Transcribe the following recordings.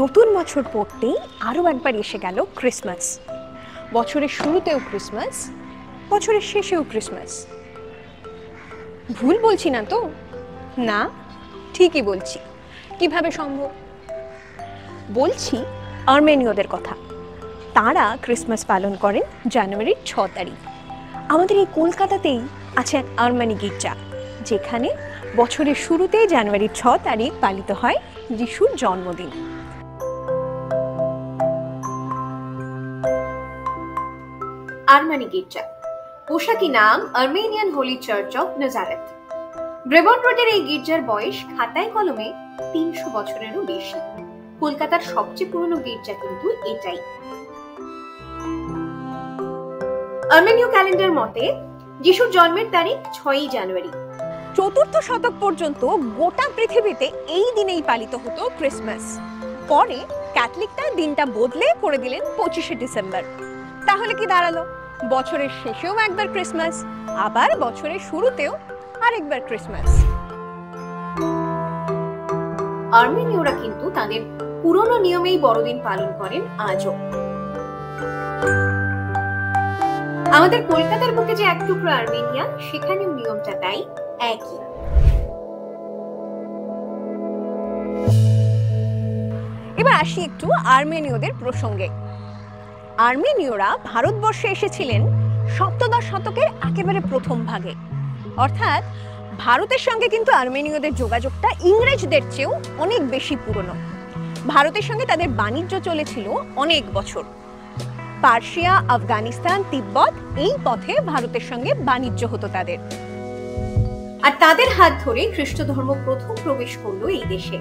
নতুন বছর পড়তেই আরও একবার এসে গেল ক্রিসমাস। বছরের শুরুতেও ক্রিসমাস, বছরের শেষেও ক্রিসমাস। ভুল বলছি না তো? না, ঠিকই বলছি। কিভাবে সম্ভব? বলছি আর্মেনীয়দের কথা। তারা ক্রিসমাস পালন করেন জানুয়ারির 6 তারিখ। আমাদের এই কলকাতাতেই আছে এক আর্মেনি গির্জা, যেখানে বছরের শুরুতে জানুয়ারির 6 তারিখ পালিত হয় যিশুর জন্মদিন। আর্মেনি গির্জা, পোশাকি নাম Armenian Holy Church of Nazareth. Brabourne রোডের এই গির্জার বয়স খাতায় কলমে 300 বছরেরও বেশি। কলকাতার সবচেয়ে পুরনো গির্জা কিন্তু এটাই। আর্মেনীয় ক্যালেন্ডার মতে যিশুর জন্মের তারিখ 6 জানুয়ারি। 4th শতক পর্যন্ত গোটা পৃথিবীতে এই দিনেই পালিত হতো ক্রিসমাস। পরে ক্যাথলিকরা দিনটা বদলে করে দিলেন 25শে ডিসেম্বর। তাহলে কি দাঁড়ালো? বছরের শেষেও একবার ক্রিসমাস, আবার বছরের শুরুতেও আরেকবার ক্রিসমাস। আর্মেনীয়রা কিন্তু তাদের পুরনো নিয়মেই বড়দিন পালন করেন আজও। আমাদের কলকাতার বুকে যে এক টুকরো আর্মেনিয়া, সেখানেও নিয়মটা তাই একই। এবার আসি একটু আর্মেনীয়দের প্রসঙ্গে। আর্মেনীয়রা ভারতবর্ষে এসেছিলেন সপ্তদশ শতকের একেবারে প্রথম ভাগে। অর্থাৎ ভারতের সঙ্গে কিন্তু আর্মেনীয়দের যোগাযোগটা ইংরেজদের চেয়েও অনেক বেশি পুরনো। ভারতের সঙ্গে তাদের বাণিজ্য চলেছিল অনেক বছর। পার্সিয়া, আফগানিস্তান, তিব্বত এই পথে ভারতের সঙ্গে বাণিজ্য হতো তাদের। আর তাদের হাত ধরে খ্রিস্ট ধর্ম প্রথম প্রবেশ করলো এই দেশে।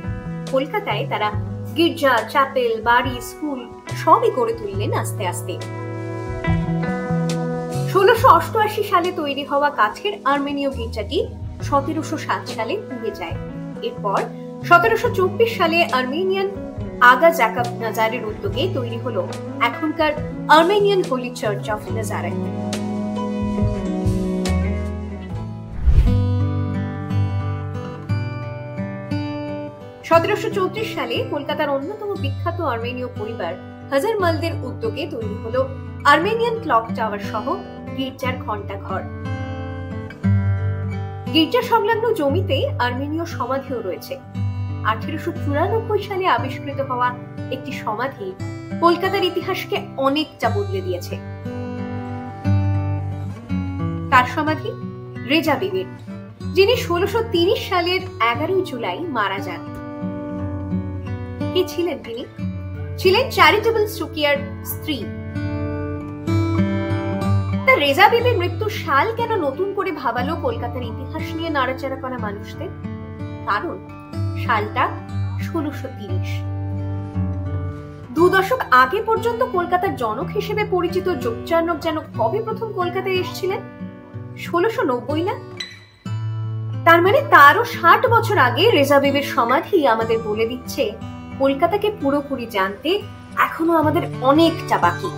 কলকাতায় তারা গির্জা, চ্যাপেল, বাড়ি, স্কুল সবই গড়ে তুললেন আস্তে আস্তে। 1688 সালে তৈরি হওয়া কাছের আর্মেনীয় গির্জাটি 1707 সালে পুড়ে যায়। এরপর 1724 সালে আর্মেনিয়ান আগা জ্যাকব নাজারের উদ্যোগে তৈরি হলো এখনকার Armenian Holy Church of Nazareth. 1734 সালে কলকাতার অন্যতম বিখ্যাত আর্মেনীয় পরিবার হাজারমালদের উদ্যোগে তৈরি হলো আর্মেনিয়ান ক্লক টাওয়ার সহ গির্জার ঘণ্টাঘর। গির্জা সংলগ্ন জমিতে আর্মেনীয় সমাধিও রয়েছে। 1894 সালে আবিষ্কৃত হওয়া একটি সমাধি কলকাতার ইতিহাসকে অনেকটা বদলে দিয়েছে। তার সমাধি রেজা বিবির, যিনি 1630 সালের 11 জুলাই মারা যান। কে ছিলেন তিনি? ছিলেন চ্যারিটেবল সুকিয়ার স্ত্রী। তা রেজা বিবির মৃত্যুর সাল কেন নতুন করে ভাবালো কলকাতার ইতিহাস নিয়ে নাড়াচাড়া করা মানুষদের? কারণ সালটা 1630। 2 দশক আগে পর্যন্ত কলকাতার জনক হিসেবে পরিচিত যোগচার্ণক যেন কবে প্রথম কলকাতায় এসেছিলেন? 1690 না? তার মানে তারও 60 বছর আগে রেজা বিবির সমাধি আমাদের বলে দিচ্ছে কলকাতাকে পুরোপুরি জানতে এখনো আমাদের অনেকটা বাকি।